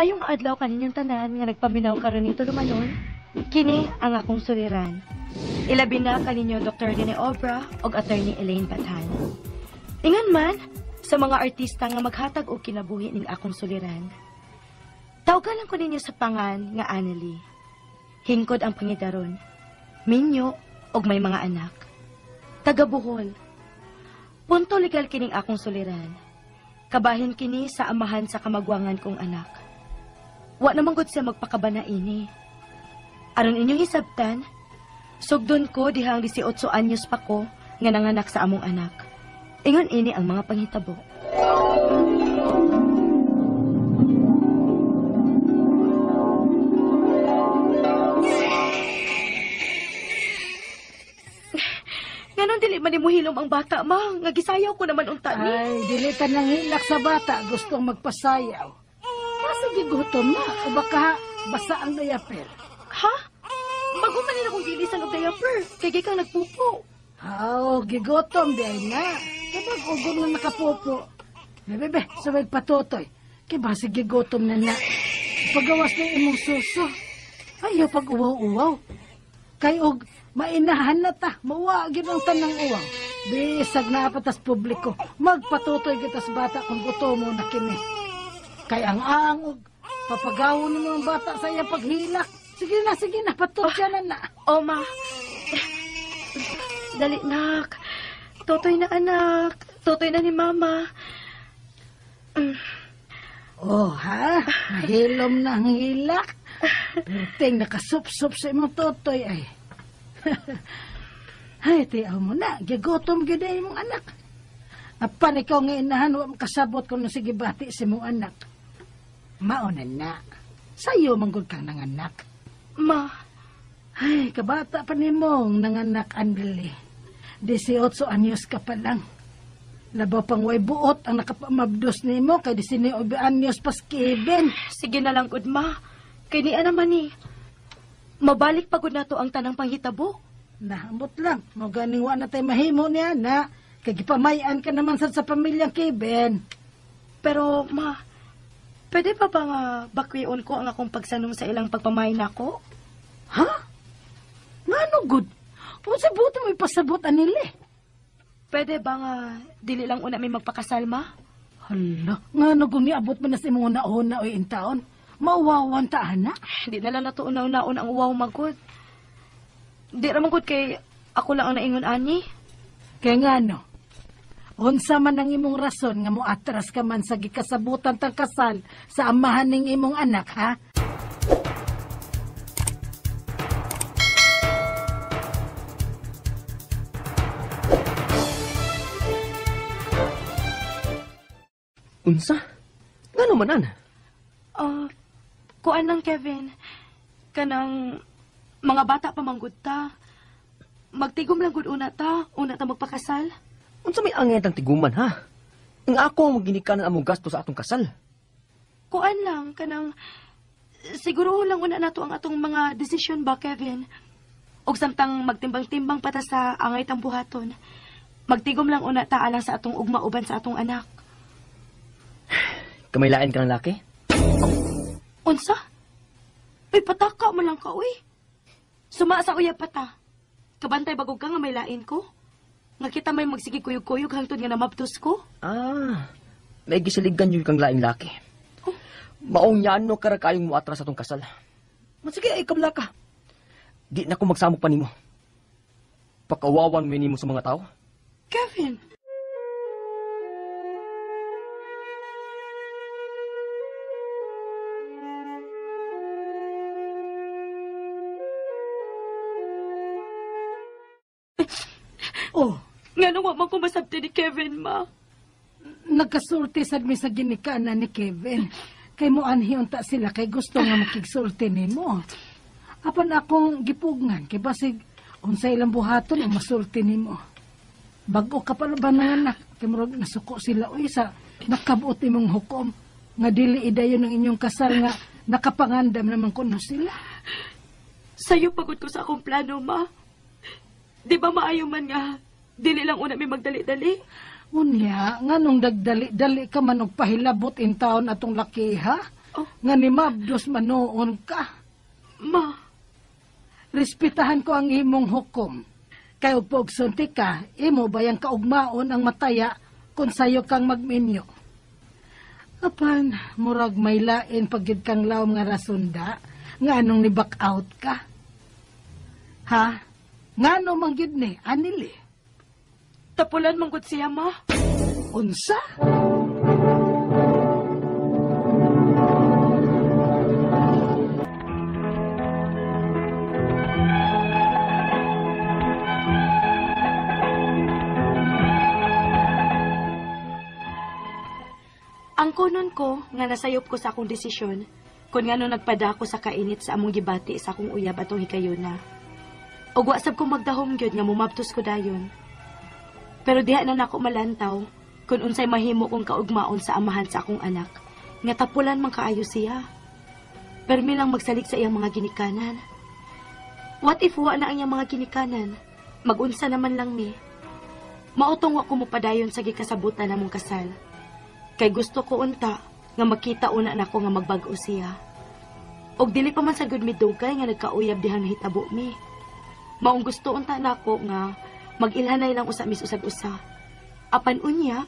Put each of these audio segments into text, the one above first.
Maayong adlaw kaninyong tanan nga nagpaminaw karon ito lumanon. Kini ang akong suliran. Ilabi na kaninyo Dr. Rene Obra o Attorney Elaine Batan. Ingan man sa mga artista nga maghatag og kinabuhi ning akong suliran. Tawgan lang ko ninyo sa pangan nga Annalie. Hingkod ang pangidaron. Minyo og may mga anak. Taga Bohol. Punto legal kining akong suliran. Kabahin kini sa amahan sa kamagwangan kong anak. Wa namang gud siya magpakabana ini. Aron inyong hisabtan, sugdon ko dihang 18 anyos pa ko nga nanganak sa among anak. Ingon ini ang mga panghitabo. Ganon dili man himuhilom ang bata, ma. Nga gisayaw ko naman unta ni. Ay, dili pa nang hilak sa bata. Gustong magpasayaw. Kasi gigutom na. O baka basa ang diaper. Ha? Bago man nila kong gilisan og diaper. Kaya kang nagpupo. Oo, gigutom di na. Kapag ugong na nakapupo. Bebe, sabay patutoy. Kaya basi gigutom na na. Pagawas na imong suso. Ayaw pag uwaw-uwaw. Kay og mainahan na ta. Mawagin ang tanang uwaw. Bisag na patas publiko. Magpatutoy kita sa bata kung gutom mo na kini. Kay ang angog. Papagawon mo ang bata sa iya paghilak. Sige na, patutya na na. O, ma. Dali, nak. Totoy na, anak. Totoy na ni mama. Oh, ha? Mahilom na ang hilak. Pero ting, nakasup-sup sa imong totoy ay. Ay, tiyaw mo na. Gigotom gid ay imong anak. Apan ikaw nga inahan, wa makasabot kung sige bati si imong anak. Maonan na. Sayo manggod kang nanganak. Ma. Ay, kabata pa ni mong nanganak Annalie. 18 anyos ka pa lang. Labaw pang way buot ang nakapamabdos ni mo kay 19 anyos pas Kevin. Sige na lang, good ma. Kay niya naman ni. Mabalik pagod na to ang tanang panghitabo. Nahamot lang. Maganing wa na tayo mahimo niya na. Kay gipamayan ka naman sa pamilyang Kevin. Pero, ma, pwede pa ba nga bakwion ko ang akong pagsanong sa ilang pagpamayin ako? Ha? Ngano good? Kung sa buti mo ipasabot anili. Pwede ba nga dili lang una may magpakasal, ma? Hala, ngano kung niabot mo na si mga nauna o intaon? Mauwawan ta, anak? Di na lang natuunaw-naon ang uwaw magod. Di ramang good kay ako lang ang naingon ani. Kaya ngano? Unsa man ang imong rason nga mo atras ka man sa gikasabutan tang kasal sa amahan ning imong anak, ha? Unsa? Nga naman, Kuan lang, Kevin. Kanang mga bata pa manggod ta. Magtigom lang gud una ta magpakasal. Unsa may angay tang tiguman, ha? Ang ako ang maginikanan among gasto sa atong kasal. Kuan lang, kanang siguro lang una nato ang atong mga desisyon ba, Kevin? Og samtang magtimbang-timbang pata sa angay tang buhaton. Magtigom lang una ta alang sa atong ugma uban sa atong anak. Kamaylain ka ng laki? Unsa? Uy, pataka mo lang ka, uy. Suma sa uyab pata. Kabantay bagog ka nga may lain ko. Nga kita may magsige kuyog-kuyog hangtod nga namabtos ko. May gisaligan yun kang laing laki. Oh. Maong yano kara kayong mo atras atong kasal. Sige, ay kabla ka. Di na ko magsamok pa nimo. Pakawawan mo nimo sa mga tao. Kevin! Oh, Nga nung wamang kumasabti ni Kevin, ma. nagkasulti sad mi sa ginikanan ni Kevin. Kay mo anhiyon ta sila kay gusto nga makigsulti nimo. Apan akong gipugngan kay basig unsa ilang buhaton ang masulti nimo. Bag-o ka pa ba nanganak kay murag nasuko sila uy sa nakabuot imong hukom nga dili idayon ang inyong kasal nga nakapangandam naman kuno sila. Sa'yo pagod ko sa akong plano, ma. Di ba maayo man nga, dili lang una may magdali-dali? Unya, nga nung dagdali-dali ka man og pahilabot in taon atong laki, ha? Oh. nga ni Mabdos manoon ka. Ma, Respetahan ko ang imong hukom. Kay og pagsunti ka, imo bayang kaugmaon ang mataya kung sayo kang magminyo. Apan, murag may lain pagid kang lawom nga rasunda, nga anong ni-back out ka. Ha? Nga anong manggid ni, anili? tapulan manggod siya, ma. Unsa? Ang kunon ko, nga nasayop ko sa akong desisyon, kung nga nung nagpada ko sa kainit sa among gibati sa akong uyab atong hikayuna. O wasab kong magdahom gyud nga mumabtos ko dayon. Pero diha na nako malantaw, kung unsay mahimo kong kaugmaon sa amahan sa akong anak, nga tapulan man kaayo siya. Permi lang magsalig sa iyang mga ginikanan. What if wa na ang iyang mga ginikanan? Magunsa naman lang mi. Mautong wa ko mupadayon sa gikasabutan namong kasal. Kay gusto ko unta nga makita una nako nga magbag-o siya. Og dili pa man sa gud mi dugay nga nagkauyab dihang nahitabo mi. Maong gusto unta nako nga mag-ilhanay lang usa mis usag-usa. Apan unya,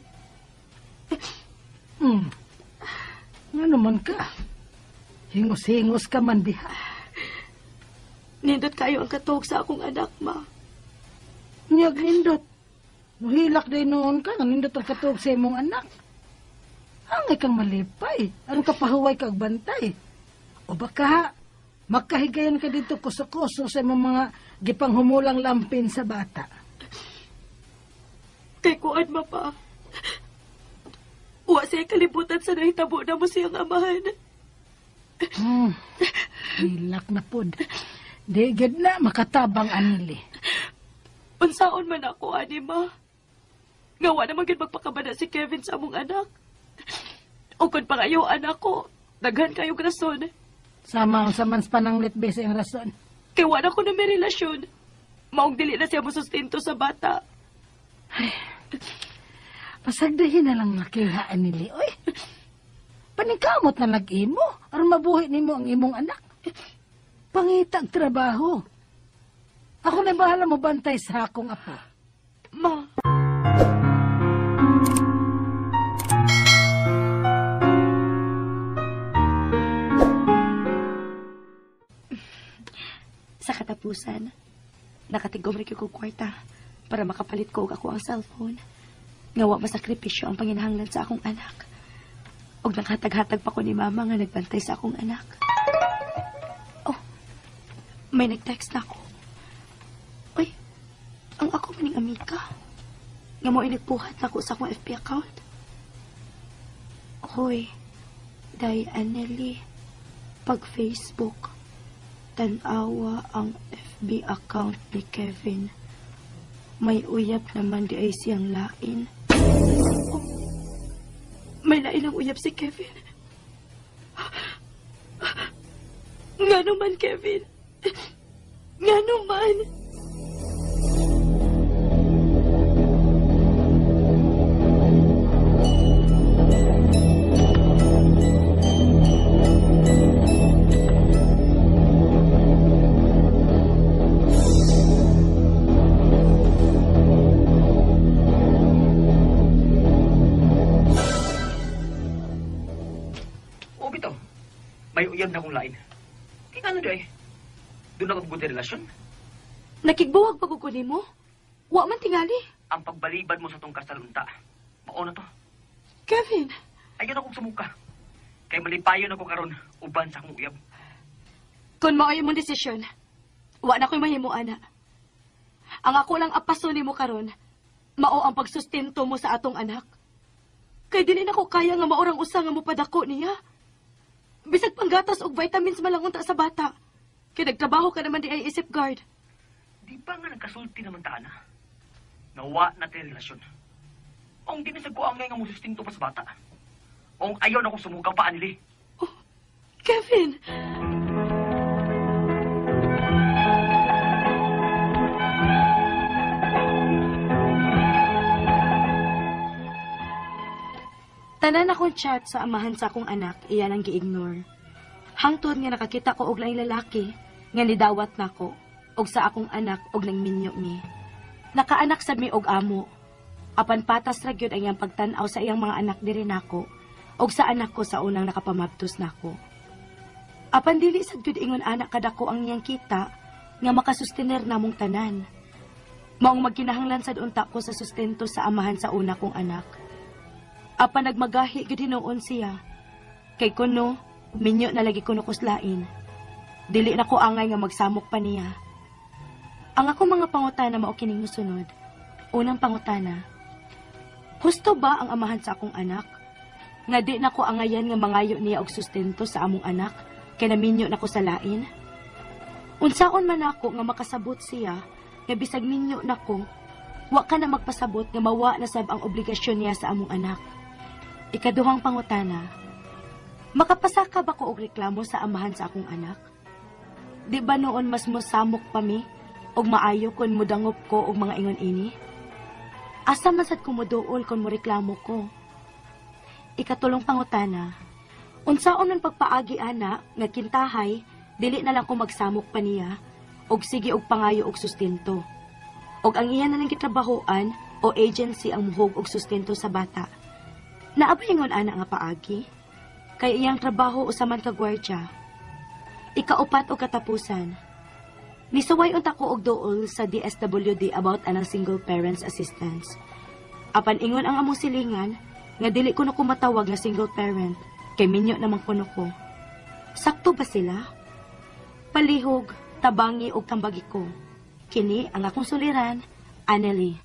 Nga naman ka. Hingos-hingos ka man diha. nindot kayo ang katuog sa akong anak, ma. Nyag nindot. Muhilak day noon ka, nga nindot ang katuog sa imong anak. Angay kang malipay. Anong kapahuway kag bantay? O baka, makahigayan ka dito kuso-kuso sa imong mga gipanghumulang lampin sa bata. Kay kuan, ma pa. Wa siya kalibutan sa nahitabo na mo siyang amahan. Hilak na pod. Digid na makatabang anili. Unsaon man ako, ani, ma. Ngawa naman gid magpakabana si Kevin sa among anak. O kung pangayo anak ko, daghan kayo rason. Sama sa mans pananglit besa ang rason. Kay wala ko na may relasyon. Maong dili na siya masustento sa bata. Pasagdahin na lang nakihaan nili. Oy, panikamot na nag-imo. Aron mabuhi nimo ang imong anak. Pangitag trabaho. Ako na bahala mo bantay sa akong apo. Ma, sa katapusan, nakatigom rin ko kwarta para makapalit ko og ako ang cellphone. Ngawa masakripisyo ang panginahanglan sa akong anak. Og naghatag-hatag pa ko ni mama nga nagbantay sa akong anak. Oh, may nag-text na ako. Uy, ang ako maning amiga. Nga mo inagpuhat na ako sa akong FB account. Hoy, Day Anneli, pag Facebook, tanawa ang FB account ni Kevin. May uyab naman di ay siyang lain. Oh, may lain ang uyab si Kevin. Nga naman, Kevin. Nga naman. May uyab na akong lain. Di ano di ay. Doon ako buti relasyon. Nakigbuwag pagkukunin mo? Wa man tingali. Ang pagbalibad mo sa tong kasalunta. Mauna to. Kevin, Ayun akong sumuka. Kay malipayon ako karon uban sa akong uyab. kung mao imong desisyon, wa na ko'y mahimo, ana. Ang ako lang apaso nimo karon, mao ang pagsustento mo sa atong anak. Kay dili na ko kaya nga maurang usa nga mopadako niya. Bisag panggatas og vitamins malang unta sa bata. Kay nagtrabaho ka naman di ay safeguard. Di ba nga nagkasulti naman ta na? Nawa na tayo relasyon. Ong di na sa kuang nga mo sustinto pa sa bata. Ong ayaw na ko sumuka pa anili. Oh, Kevin! Tanan akong chat sa amahan sa akong anak, iyan ang gi-ignore. Hangtod nga nakakita ko og laing lalaki, nga nidawat nako og sa akong anak og nang minyo mi. Nakaanak sad mi og amo. Apan patas ra gyud ang iyang pagtan-aw sa iyang mga anak diri nako og sa anak ko sa unang nakapamabtos nako. Apan dili sad gyud ingon anak kadako ang iyang kita nga makasustener namong tanan. Maong magkinahanglan sad unta ko sa sustento sa amahan sa una kong anak. Apan nagmagahi gyud hinuon siya. Kay kuno minyo na lagi kuno kuslain. Dili na ko angay nga magsamok pa niya. Ang ako mga pangutana mao kining mosunod. Unang pangutana. Husto ba ang amahan sa akong anak? Nga di na ko angayan nga mangayo niya og sustento sa among anak kay naminyo na ko sa lain? Unsaon man ako nga makasabot siya nga bisag minyo na ko, wa ka na magpasabot nga mawa na sab ang obligasyon niya sa among anak. Ikaduhang pangutana. Makapasa ka ba ko og reklamo sa amahan sa akong anak? Di ba noon mas mosamok pa mi og maayo kon mudangop ko og mga ingon ini? Asa man sad ko moduol kon moreklamo ko? Ikatulong pangutana. Unsaon man pagpaagi ana nga kintahay dili na lang ko magsamok pa niya og sige og pangayo og sustento. Og ang iyan na lang gitrabahoan o agency ang muhog og sustento sa bata. Naabayngon ana nga paagi? Kay iyang trabaho usaman ka gwardiya. Ikaupat o katapusan. Nisuway unta ko og dool sa DSWD about anang single parents assistance. Apan ingon ang among silingan nga dili ko na kumatawag na single parent kay minyo naman kuno ko. Sakto ba sila? Palihog, tabangi og kambagi ko. Kini ang akong suliran, Annelie.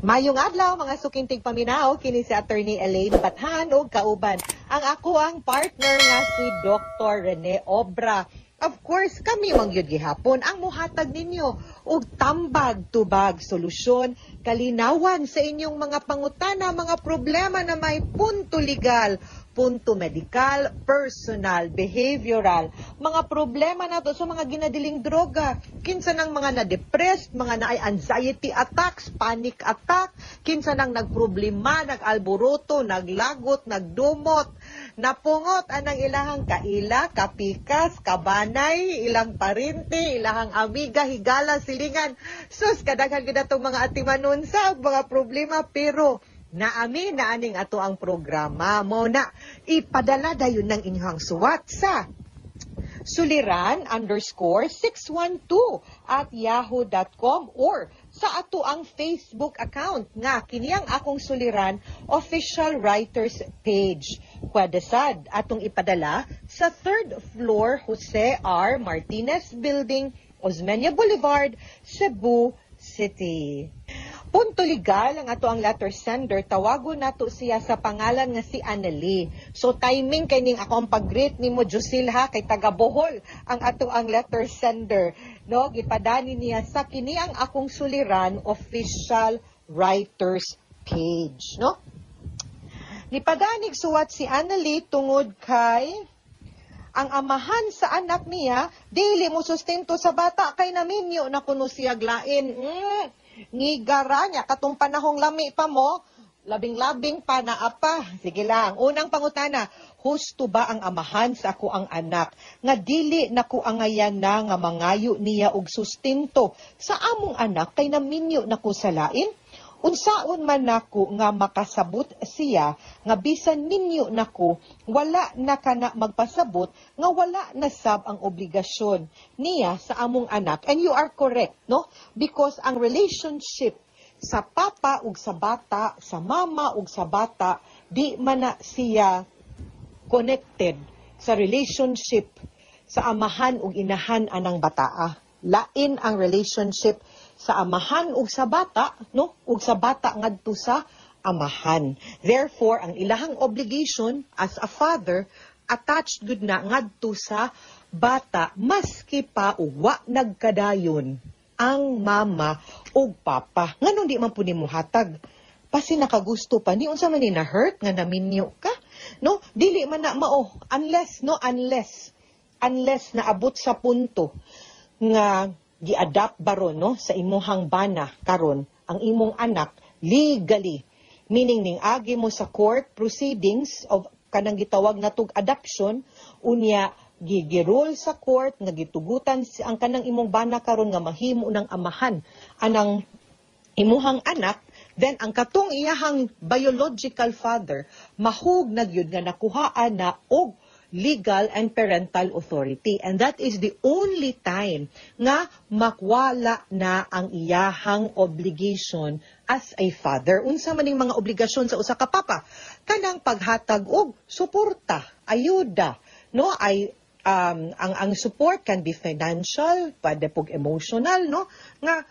Mayong adlaw mga suking tigpaminaw kini si Attorney Elaine Bathan ug kauban ang ako ang partner nga si Dr. Rene Obra. Of course, kami mangyud gihapon ang muhatag ninyo og tambag tubag solusyon, kalinawan sa inyong mga pangutana, mga problema na may punto legal, punto medical, personal, behavioral, mga problema nato sa mga ginadiling droga, kinsa nang mga na-depressed, mga naay anxiety attacks, panic attack, kinsa nang nagproblema, nag-alburuto, naglagot, nagdumot, napungot anang ilahang kaila, kapikas, kabanay, ilang parinte, ilahang amiga, higala, silingan. Sus, kadaghan gid atong mga atimanon sa mga problema, pero naami na aning ato ang programa mo na ipadala dayon ng inyong suwat sa suliran_612@yahoo.com or sa ato ang Facebook account nga kiniyang akong suliran official writers page. Pwede sad atong ipadala sa 3rd floor Jose R. Martinez Building, Osmeña Boulevard, Cebu City. Punto legal ang ato ang letter sender, tawagon nato siya sa pangalan nga si Annelie. So timing kay ning ako ang pag-greet nimo Josil ha, kay taga Bohol ang ato ang letter sender. No, gipadani niya sa kini ang akong suliran official writers page, no? Nipadanig suwat si Annelie tungod kay ang amahan sa anak niya dili mo sustento sa bata kay naminyo na kuno siya glain. Ngigara niya, katong panahong lami pa mo, labing-labing pa na apa. Sige lang, unang pangutana, husto ba ang amahan sa ako ang anak? Nga dili na ko angayan na nga mangayo niya og sustento sa among anak kay naminyo na ko sa lain? Unsaon man nako nga makasabot siya nga bisan ninyo nako wala na kana magpasabot nga wala na sab ang obligasyon niya sa among anak. And you are correct, no? Because ang relationship sa papa ug sa bata, sa mama ug sa bata, di man na siya connected sa relationship sa amahan ug inahan anang bataa. Lain ang relationship sa amahan ug sa bata, no? Ug sa bata ngadto sa amahan. Therefore, ang ilahang obligation as a father attached gud na ngadto sa bata maski pa wa nagkadayon ang mama ug papa. Nganong di man pud nimo hatag? Pasi nakagusto pa ni unsa man ni na hurt nga naminyo ka? No? Dili man na mao unless naabot sa punto nga gi-adapt baron no sa imuhang bana karon ang imong anak legally Meaning ning agi mo sa court proceedings of kanang gitawag natug adoption, unya gigirol sa court nga gitugutan ang kanang imong bana karon nga mahimo ng amahan anang imuhang anak, then ang katong iyahang biological father mahug na gyud nga nakuhaan na og legal and parental authority, and that is the only time nga makwala na ang iyahang obligation as a father. Unsa man ning mga obligasyon sa usa ka papa? Kanang paghatag og suporta, ayuda, no? Ang support can be financial, pwede pug emotional, no? Nga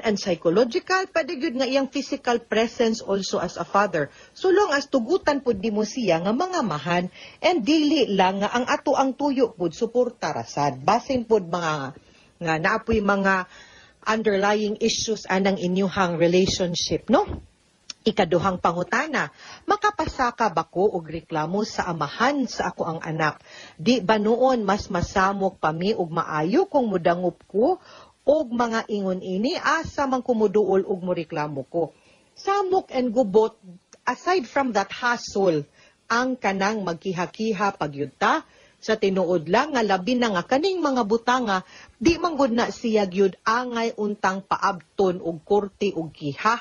and psychological, pwede gyud nga iyang physical presence also as a father. So long as tugutan pud di mo siya nga mga mahan, and dili lang nga ang ato ang tuyo pud suporta rasad. Basin pud mga nga naapoy mga underlying issues anang inyuhang relationship, no? Ikaduhang pangutana, makapasaka ba ko og reklamo sa amahan sa ako ang anak? Di ba noon mas masamok pa mi og maayo kung mudangup ko og mga ingon ini asa man kumuduol og mo reklamo ko? Samok and gubot, aside from that hassle, ang kanang magkiha-kiha pagyudta, sa tinuod lang nga labi na nga kaning mga butanga, di manggod na siya gyud angay untang paabton og korte og kiha.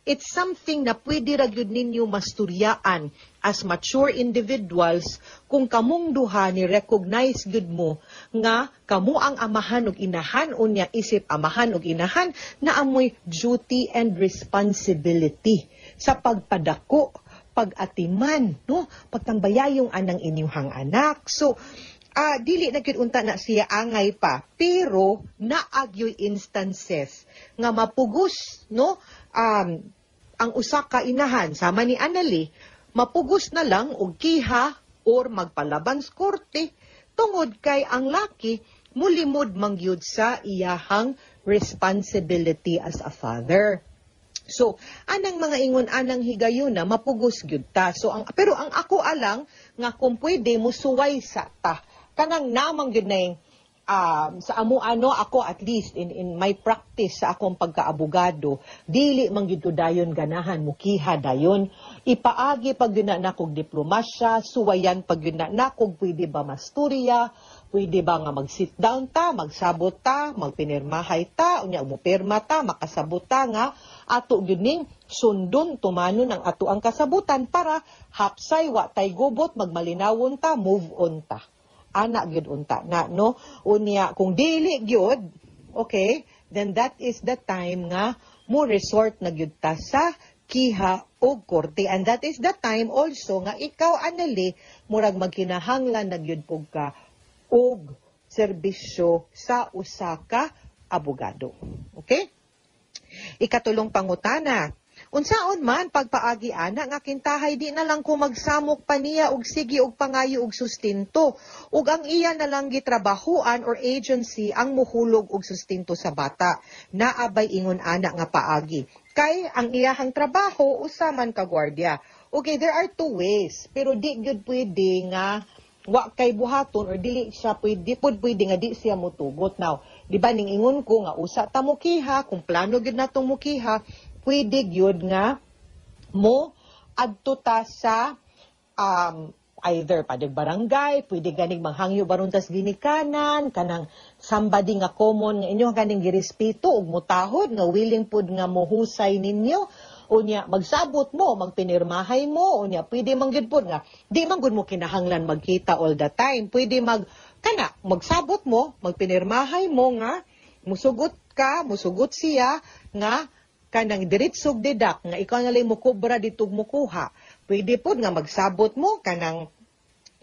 It's something na pwede ra gyud ninyo masturyaan as mature individuals kung kamong duha ni recognize gyud mo nga kamo ang amahan ug inahan, unya isip amahan ug inahan na amoy duty and responsibility sa pagpadako, pag-atiman, no? Pagtambayayong anang inyuhang anak. So, dili na gyud unta na siya angay pa, pero naagyoy instances nga mapugos, no? Ang usa ka inahan sama ni Annalie mapugos na lang og kiha or magpalaban sa korte tungod kay ang laki mulimod mangyud sa iyahang responsibility as a father. So anang mga ingon anang higayon na mapugos gyud ta. So pero ang ako alang nga kung pwede musuway sa ta kanang namang gyud na sa amo ako at least in my practice sa akong pagkaabogado, dili man gyud ko dayon ganahan mukiha dayon, ipaagi pag yun na kog diplomasya, suwayan pag yun na kog pwede ba masturya, pwede ba nga mag-sit down ta, magsabot ta, magpinirmahay ta, unya umupirma ta, makasabot ta nga ato gyud ning sundon tumanon ang ato ang kasabutan para hapsay wa tay gubot magmalinawon ta, move on ta. Anak gyud unta na, no? Unya kung dili gyud, okay, then that is the time nga mo resort na gyud ta sa kiha o korte, and that is the time also nga ikaw Annalie murag magkinahanglan na gyud pug ka og serbisyo sa usa ka abogado. Okay? Ikatulong pangutana, unsaon man pagpaagi ana nga kintahay di na lang ko magsamok pa niya og sige og pangayo og sustento ug ang iya na lang gitrabahuan or agency ang muhulog og sustento sa bata. Naabay ingon ana nga paagi kay ang iyahang trabaho usa man ka gwardiya. Okay, there are two ways, pero di gyud pwede nga wa kay buhaton or dili siya pwede nga di siya mutugot. Now, di ba ning ingon ko nga usa ta mukiha, kung plano gyud natong mukiha, pwede gyud nga mo adto ta sa either padig barangay, pwede ganing manghangyo baron tas ginikanan, kanang somebody nga common nga inyo ganing girespeto ug mutahod nga willing pud nga mohusay ninyo. Unya magsabot mo, magpinirmahay mo, unya pwede man gyud pud nga di man gud mo kinahanglan magkita all the time. Pwede magsabot mo, magpinirmahay mo nga musugot siya nga kanang diretsog dedak nga ikaw na lang mo kubra ditog mo kuha. Pwede po nga magsabot mo kanang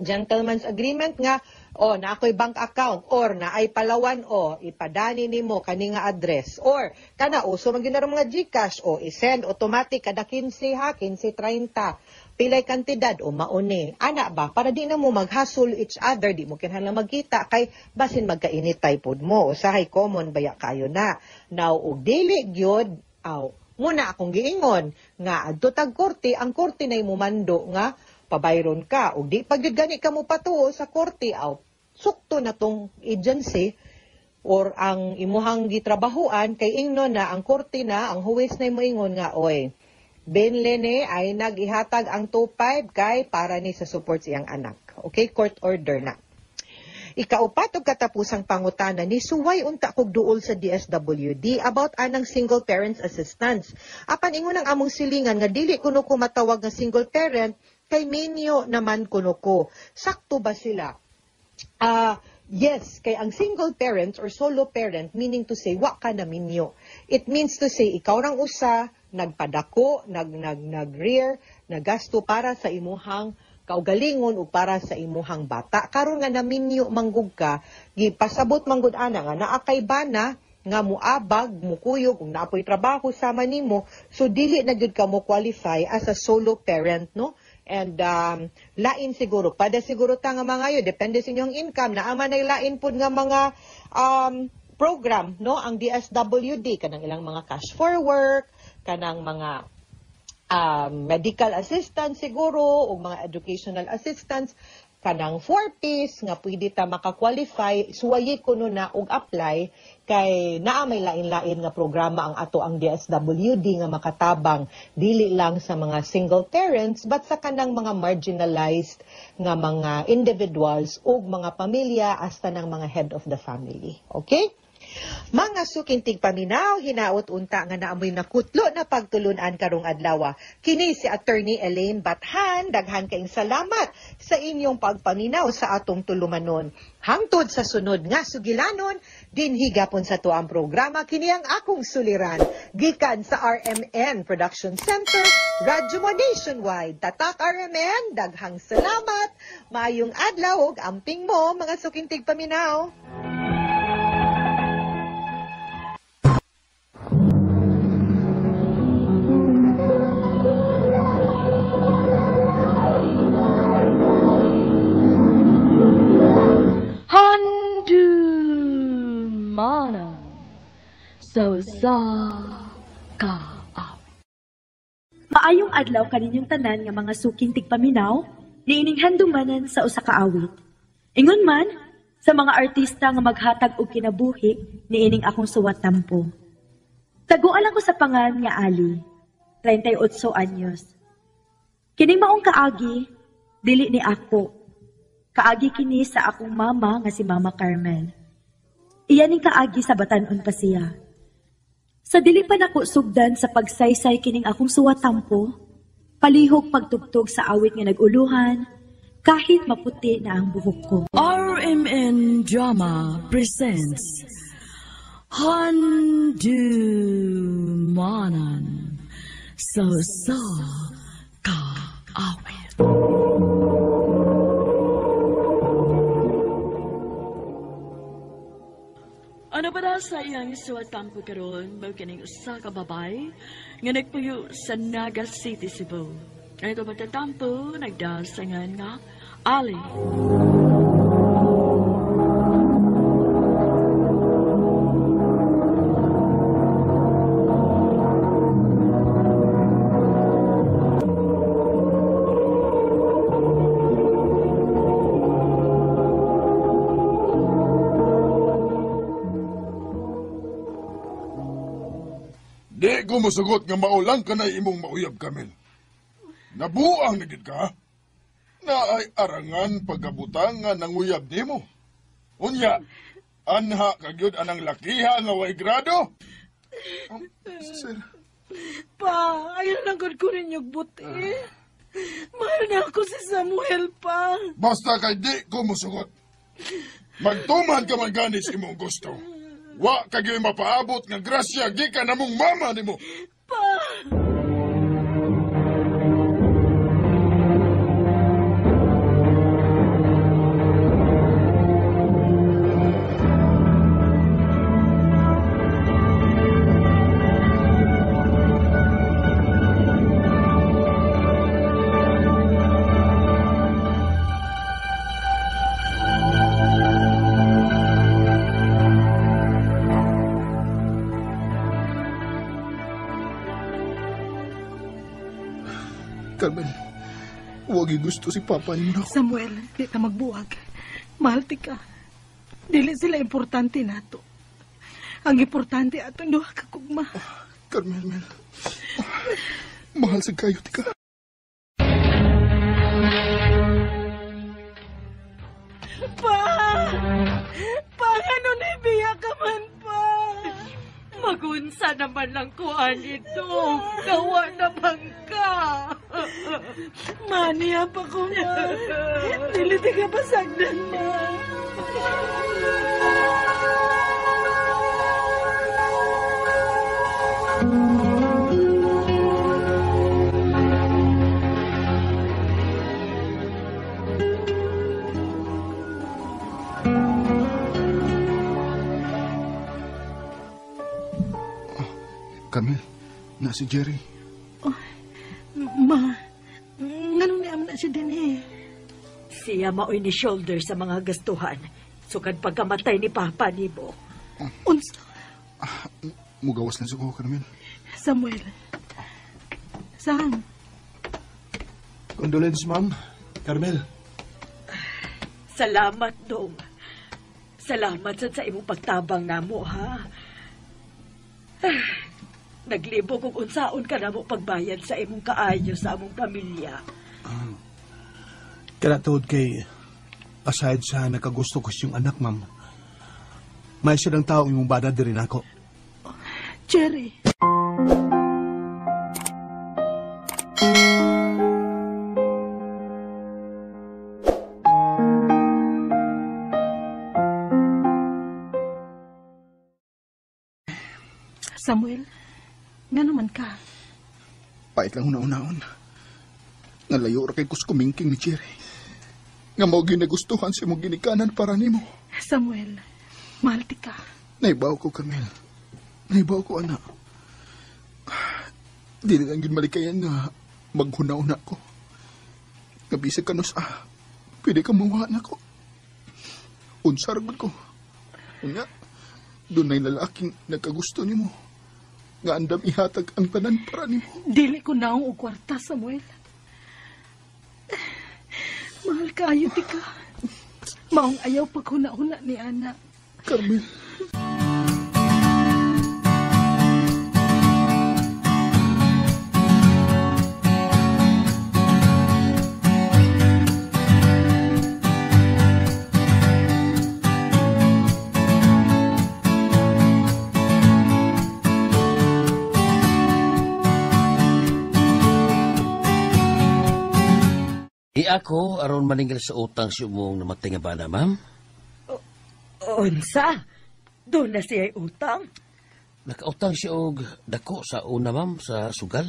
gentleman's agreement nga na ako'y bank account or na ay Palawan ipadani nimo kani nga address or so man gyud mga GCash i-send automatic kada 15 ha 15-30 pilay kantidad mauni ana ba para di na mo maghasol each other, di mo kinahanglan magkita kay basin magkainitay pod mo usahay common baya kayo na. Now og dili gyud muna akong giingon nga adto tag korte, ang korte nay mumando nga pabayron ka ug di pag gyud gani ka mo patuo sa korte sukto na tong agency or ang imuhang gitrabahuan kay ingno na ang korte na ang huwes na moingon nga Benlene ay nagihatag ang 2.5 kay para ni sa support sa iyang anak. Okay, court order na. Ikaupat og katapusang pangutana ni suway unta kog duol sa DSWD about anang single parents assistance. Apan ingon ang among silingan nga dili kuno ko matawag nga single parent kay minyo naman kuno ko. Sakto ba sila? Yes, kay ang single parents or solo parent, meaning to say, wa ka na minyo. It means to say, ikaw rang usa, nagpadako, nag-rear, nagasto para sa imuhang kaugalingon o para sa imuhang bata. Karon nga naminyo manggug ka, gipasabot manggud ana nga naakay bana, nga muabag, mukuyog, kung naapoy trabaho sama nimo, so dili na gyud ka mo qualify as a solo parent, no? And lain siguro, pada siguro ta nga mga yun, depende sa inyong income, naaman ay lain po nga mga program, no? Ang DSWD, kanang ilang mga cash for work, kanang mga medical assistance siguro, o mga educational assistance, kanang 4Ps, nga pwede ta makakwalify, suwayi ko no na og apply, kay naa may lain-lain nga programa ang ato ang DSWD nga makatabang dili lang sa mga single parents but sa kanang mga marginalized nga mga individuals o mga pamilya hasta ng mga head of the family. Okay? Mga sukintig paminaw, hinaot unta nga naamoy nakutlo na pagtulunan karong adlaw. Kini si Attorney Elaine Bathan, daghan kaayong salamat sa inyong pagpaminaw sa atong tulumanon. Hangtod sa sunod nga sugilanon, dinhi gapon sa tuang programa kini ang akong suliran gikan sa RMN Production Center, Radyo Mo Nationwide. Tatak RMN, daghang salamat. Maayong adlaw ug amping mo mga sukintig paminaw. Mana so sa ka. Maayong adlaw kaninyong tanan nga mga suking tigpaminaw niining handumanan sa usa ka awit. Ingon man sa mga artista nga maghatag og kinabuhi niining akong suwat tampo. Taguan ako sa pangan nga Ali, 38 anyos. Kining maong kaagi dili ni ako. Kaagi kini sa akong mama nga si Mama Carmel. Iyaning kaagi sa batanon pa siya. Sa dili pa nako sugdan sa pagsaysay kining akong suwatampo, palihog pagtugtog sa awit nga naguluhan, kahit maputi na ang buhok ko. RMN Drama presents Handumanan So Ka Awit. Ano ba daw sa iyang suwatampo karon ba kining usa ka babay nga nagpuyo sa Naga City, Cebu. Ito ba tatampo nagdasangan nga Ali. Di ko musugot nga maulang ka na imong mauyab, Carmel. Nabuang na gid ka. Na ay arangan pagkabutang nga nanguyab nimo. Unya, anha kagyud anang lakiha nga way grado. Sir. Pa, ayaw lang ko rin yung buti. Mahal na ako si Samuel, pa. Basta kay di ko musugot. Magtuman ka man gani sa imong gusto. Wa kagyoy mapaabot nga grasya gikan namong mama nimo. Pa! Carmel, huwag gusto si Papa niyo. Samuel, di ka magbuwag. Mahal ti ka. Dili sila importante nato. Ang importante atong duha ka kugma. Carmel, Mahal sa kayo, tika. Pa! Pangano ni biya ka man pa? Magunsa naman lang kuan ito. Gawa naman ka. Maniya pa ko, ma. Diliti ka pa sagdan, ma. Camille, na si Jerry. Ma, ganun ni na siya din eh. Siya maoy ni shoulder sa mga gastuhan. Sukad pagkamatay ni Papa ni Bo. Unsa, Mugawas na suko, Camille. Samuel. Saan? Condolence, ma'am. Carmel. Salamat, Dong. Salamat sa imong pagtabang namo, ha? Naglibo kung unsaon ka na mo pagbayad sa imong kaayo sa among pamilya. Kanatod kay, aside sa nakagusto ko siyang anak, ma'am, may siya ng taong imong bada din ako. Jerry. Samuel, nga naman ka. Pait lang una-unaon. Nalayo ra kay kus kumingking ni Jerry. Nga mo ginagustuhan si mong ginikanan para nimo. Samuel, mahal ti ka. Naibaw ko, Camille. Naibaw ko, anak. Di lang ginmalikayan nga maghunaw na ko. Kabisag ka no sa, pwede ka mawa na ko. Unsaragod ko. Unya, doon na'y lalaking nagkagusto ni mo. Nga andam ihatag ang tanan para ni mo. Dili ko naong og kwarta, Samuel. Mahal kaayo ti ka. Maong ayaw paghuna-huna ni Ana. Carmel. Ako, aron maningil sa utang si umong namatay nga bana, ma'am. Unsa? Doon na siya utang? Nakautang siya og dako sa una, ma'am, sa sugal.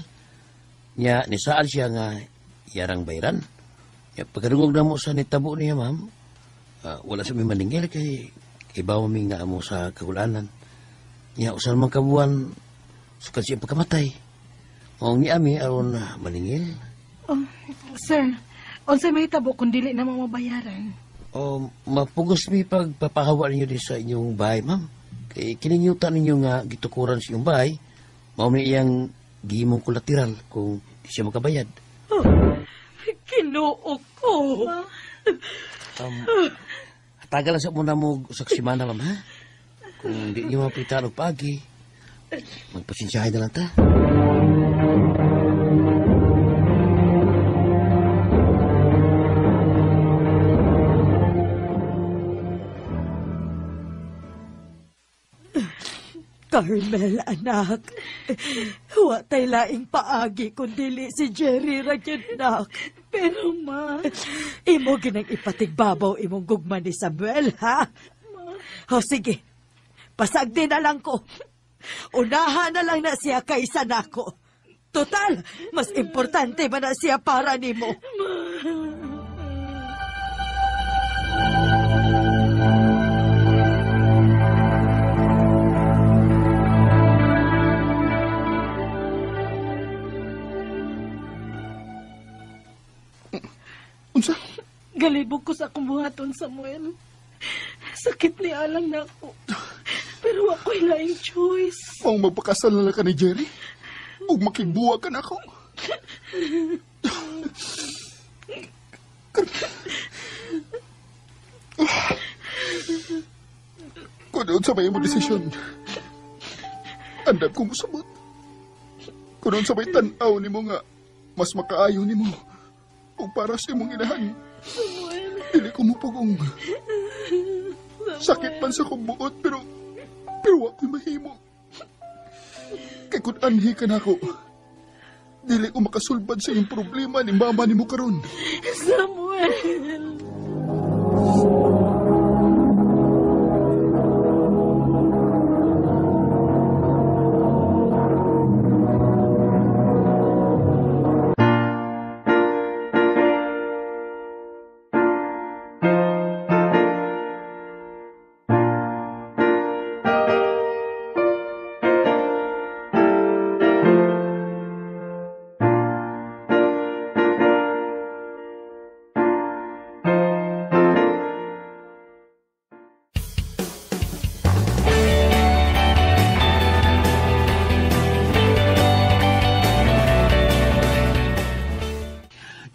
Nya, nisaan siya nga yarang bayran. Nya, pagkarungog na mo sa nitabo niya, ma'am, wala sa may maningil kay ibaw mi nga mo sa kagulanan. Nya, usan man kabuan, sukad siya pagkamatay. Maong ni ami aron maningil. Oh, sir, unsa may tabo kung dili na mabayaran? O, mapugos mi pagpapahawa ninyo din sa inyong bahay, ma'am. Kay kininyutan ninyo nga gitukuran sa inyong bahay, mao may iyang gihimong kolateral kung di siya makabayad. Kinuok ko. Tagal lang sa muna mo sa simana, ma'am, ha? Kung di nyo mapitan o pagi, magpasensyahin na lang ta. Carmel, anak. Huwa tay laing paagi kung dili si Jerry ra gyud, nak. Pero ma, Imo ginang ipatigbabaw imong gugma ni Samuel, ha? O sige, pasagdi na lang ko. Unahan na lang na siya kaysa nako. Total, mas importante ba na siya para nimo? Unsa? galibog ko sa kumuhaton, Samuel. Sakit ni alang na ako. Pero ako'y laing choice. Kung magpakasal na lang ka ni Jerry, huwag makibuwa ka na ako. Kung doon sa may mo desisyon, andam kong musabot. Kunon sa may tanaw ni mo nga, mas makaayo ni mo. O para sa imong inahan. Dili ko mo pagong. Sakit man sa kong buot, pero ako'y mahimo. Kay kung anhi ka na ako, dili ko makasulbad sa iyong problema ni mama ni mo karon. Samuel!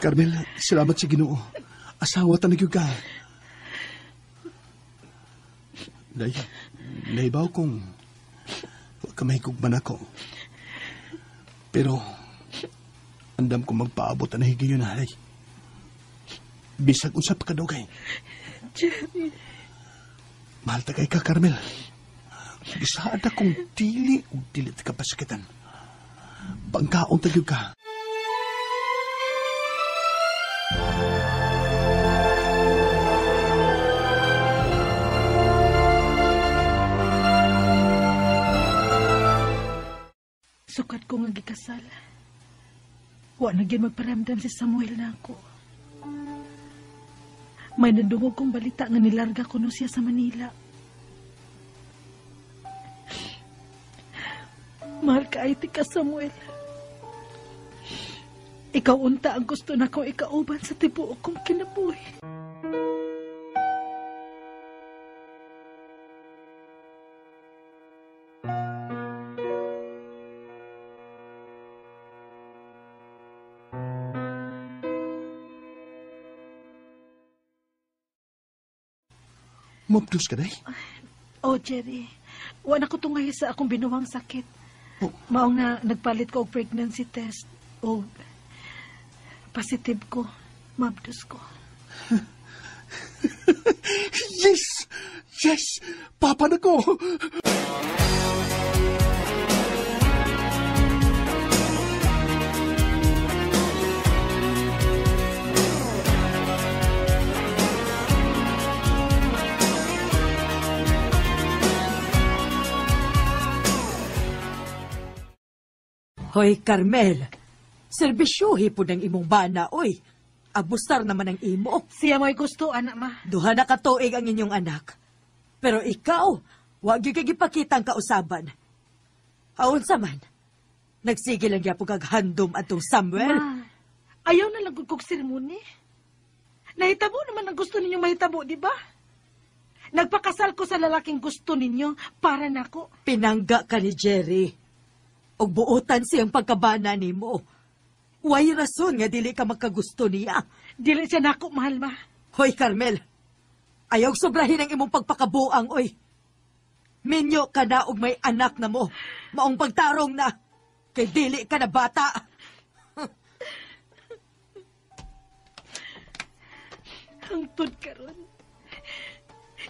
Carmel, salamat sa Ginoo. Asawa tanag ka. Naibaw kong huwag ka mahigugman ako. Pero, andam kong magpaabot na higayon na. Bisag usap ka daw kay. Jerry. Mahal tagay ka, Carmel. Bisaad akong dili ka pasakitan. Pangkaon tagay ka. Sukat ko nga gikasal. Wa na gyud magparamdam si Samuel na ako. May nandungog kong balita nga nilarga ko no siya sa Manila. Mahal ka ay ka, Samuel. Ikaw unta ang gusto na ko ikauban sa tibuok kong kinabuhi. Mabdos ka day? Oh, Jerry. Wala ko tungay sa akong binuwang sakit. Oh. Maong na nagpalit ko og pregnancy test. O positive ko. Mabdos ko. Yes! Yes! Papa na ko! Hoy, Carmel. Serbisyuhi po ng imong bana, oy. Abustar naman ang imo. Siya mo'y gusto, anak ma. Duha na katuig ang inyong anak. Pero ikaw, wag yung kagipakita ang kausaban. Haon sa man, nagsige lang yapong kaghandom atong Samuel. Ma, ayaw na lang kong sermoni. Nahitabo naman ang gusto ninyo mahitabo, di ba? Nagpakasal ko sa lalaking gusto ninyo para nako. Pinangga ka ni Jerry. Og buotan siyang pagkabana nimo. Way rason nga dili ka magkagusto niya. Dili siya nako, mahal ma. Hoy, Carmel. Ayaw sobrahin ang imong pagpakabuang, oy. Minyo ka na og may anak na mo. Maong pagtarong na. Kay dili ka na bata. Hangtod karon.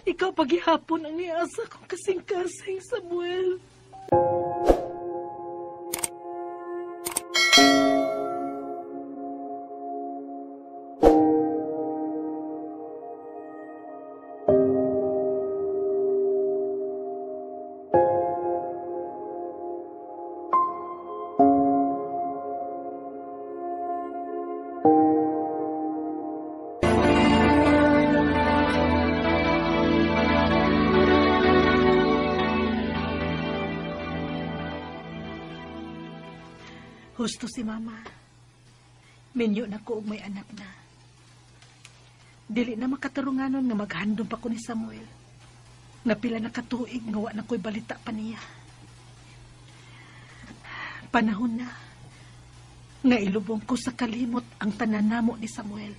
Ikaw paghihapon ang niasa kong kasing-kasing, Samuel. Gusto si Mama. Minyo na ko og may anak na. Dili na makatarunganon nga maghandom pa ko ni Samuel. Napila na katuig nga wa na ko'y balita pa niya. Panahon na nga ilubong ko sa kalimot ang tananamo ni Samuel.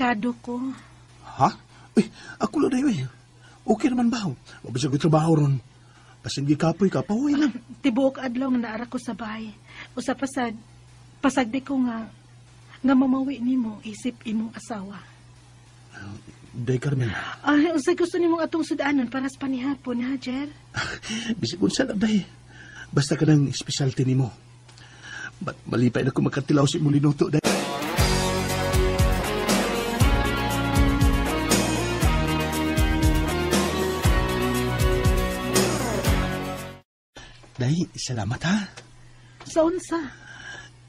delikado ko. Ha? Uy, ako lang dayo eh. Okay naman ba? Mabisa ko trabaho ron. Pasing gikapoy ka, pauwi lang. Tibuok adlaw nga naara ko sa bahay. Usa pasagdi ko nga mamawi nimo isip imong asawa. Day, Carmen. Usay gusto nimong atong sudanan para sa panihapon, ha, Jer? Bisig kung saan, day. Basta ka ng specialty nimo. Ba't malipay na kung magkatilaw si mong linuto, day? Day, salamat ha. Sa unsa?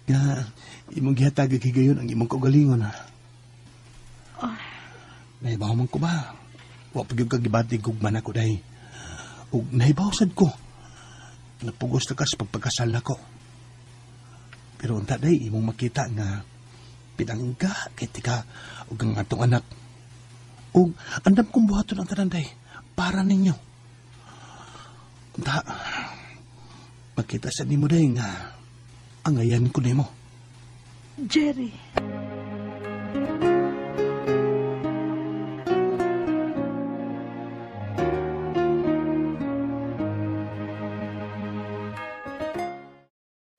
Nga, imong gihatag gayon ang imong kaugalingon ha. Nahibaw man ko ba? Wa pagyud kag gibatig gugman ako day. Ug nahibawsad ko. Napugos na ka sa pagpagkasal nako. Pero unta day imong makita nga pinangga kay tika ug ang atong anak. Ug andam kong buhaton ang tanan day para ninyo. Unta makita sa nimo day nga angayan ko nimo. Jerry.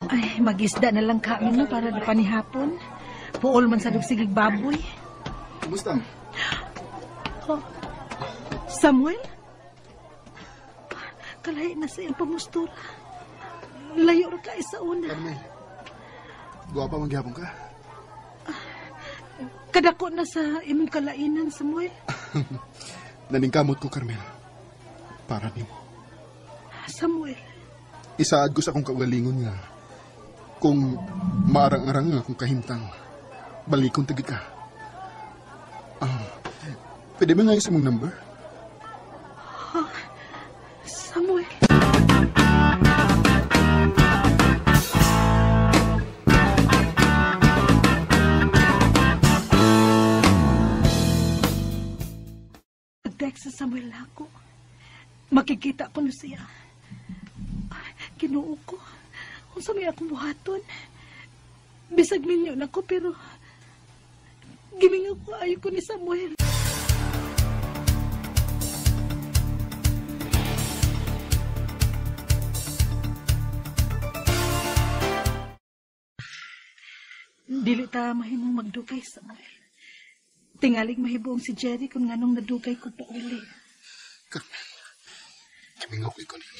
Ay, mag-isda na lang kami no para di panihapon. Puol man sa dugsigig baboy. Kumusta? Oh. Samuel? Kalahi na sa iyang pamustura. Layo ra ka sa una. Carmen, guwapa magyapon ka? Kadako na sa imong kalainan, Samuel. Naningkamot ko, Carmen. Para nimo. Samuel. Isaad ko sa akong kaugalingon nga. Kung maarang-arang nga akong kahimtang, balikon tagi ka. Pwede ba nga yung mong number? Samuel. Nag-text sa Samuel ako. Makikita ko na siya. Kinuo ko. Kung sa may akong buhaton. Bisag ninyo na ko, pero gimingaw ko ayaw ko ni Samuel. Dili ta mahimong magdugay, Samuel. Tingaling mahibong si Jerry kung nganong nadugay ko pa uli. Carmen, kimingaw ko ikaw niyo.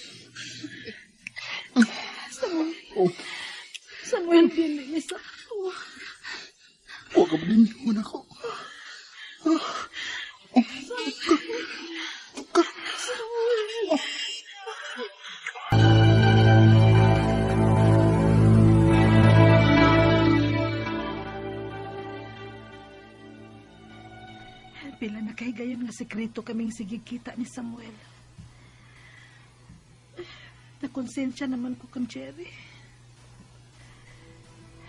Samuel. Oh. Samuel, dili ni sa ako. Huwag ka ba din muna ko? Samuel. Pila na kay gayon nga sekreto kaming sigigkita ni Samuel. Nakonsensya naman ko kang Jerry.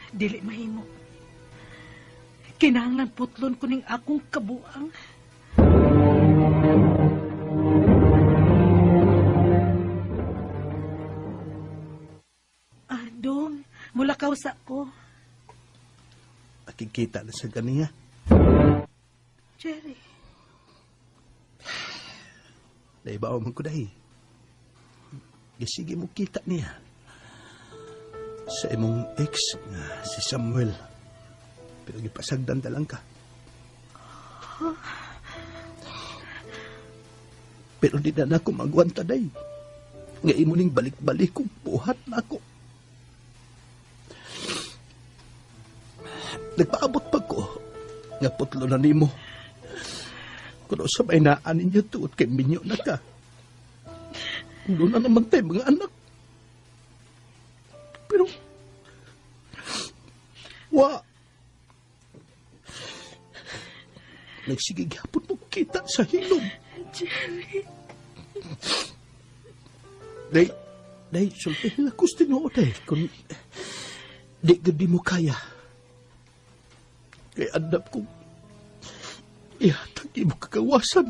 Dili mahimo. Kinahanglan putlon ko ning akong kabuang. Dong, mulakaw sa ko. Nakikita na sa kaniya. Jerry. Naibaw man ko dahi. Sige mo kita niya. Sa imong ex nga si Samuel. Pero gipasagdan talang ka. Pero di na ako magwanta day. Nga imo ning balik-balik kong buhat na ako. Nagpaabot pa ko. Nga putlo na nimo. Kuno sabay naan ninyo tuot kay minyo na ka. Doon na naman tayo mga anak. Pero, nagsigig hapon mo kita sa hilom. Jerry. Day, sultihin ako sa tinuod eh. Kung di mo kaya. Kaya andap kong ihatag mo kagawasan.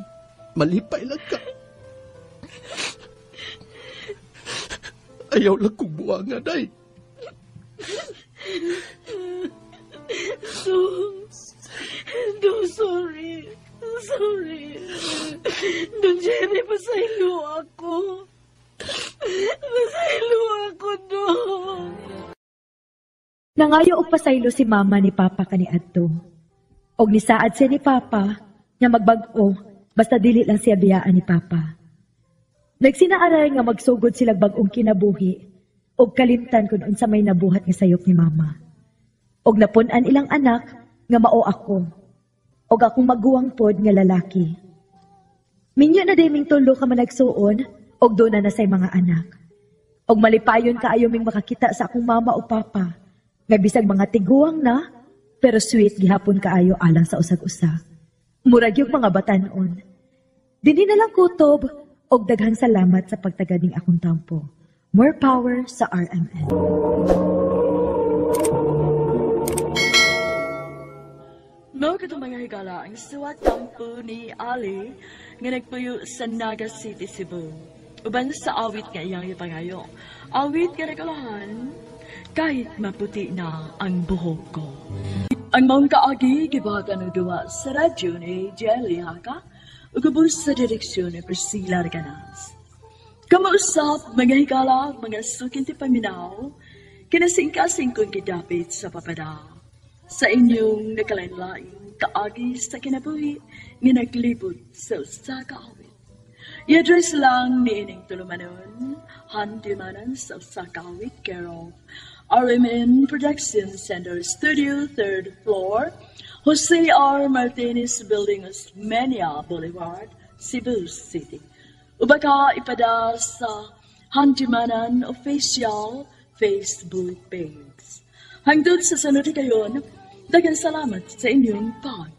Malipay lang ka. Ayaw lang kong buwanga, day. Dos, Don Jerry, pasaylo ako. Pasaylo ako, Don. Nangayo og pasaylo si mama ni Papa kaniadto. Og nisaad siya ni Papa nga magbag-o basta dili lang siya biyaan ni Papa. Nagsinaaray nga magsugod silang bag-ong kinabuhi og kalimtan kung unsa may nabuhat nga sayop ni Mama. Og napun-an ilang anak nga mao ako. Og akong maguwang pod nga lalaki. Minyo na deming tulo ka managsuon og doon na say mga anak. Og malipayon kaayo ming makakita sa akong mama o papa. Nga bisag mga tiguang na, pero sweet gihapon kaayo alang sa usag-usa. Murag yung mga batanon. Dini na lang kutob og daghang salamat sa pagtagad ning akong tampo. More power sa RMN. Mao kadto mga higala ang suwat tampo ni Ali nga nagpuyo sa Naga City, Cebu. Uban sa awit nga iyang ipangayo. Awit nga nagalahan kahit maputi na ang buhok ko. Ang maong kaagi gibagan og duwa sa radyo ni Jelly Haka ug ubos sa direksyon ni Priscilla Arganas. Kamausap mga higala mga sukin ti paminaw kinasingkasing kong kidapit sa papada. Sa inyong nakalain-lain kaagi sa kinabuhi nga naglibot sa usa ka awit. I-address lang ni ining tulumanon, handimanan sa usa ka awit Carol. RMN Production Center Studio, 3rd floor, Jose R. Martinez Building, Osmeña Boulevard, Cebu City. Ubaka ipada sa Handimanan Official Facebook page. Hangtod sa sunod kayon, daghang salamat sa inyong pag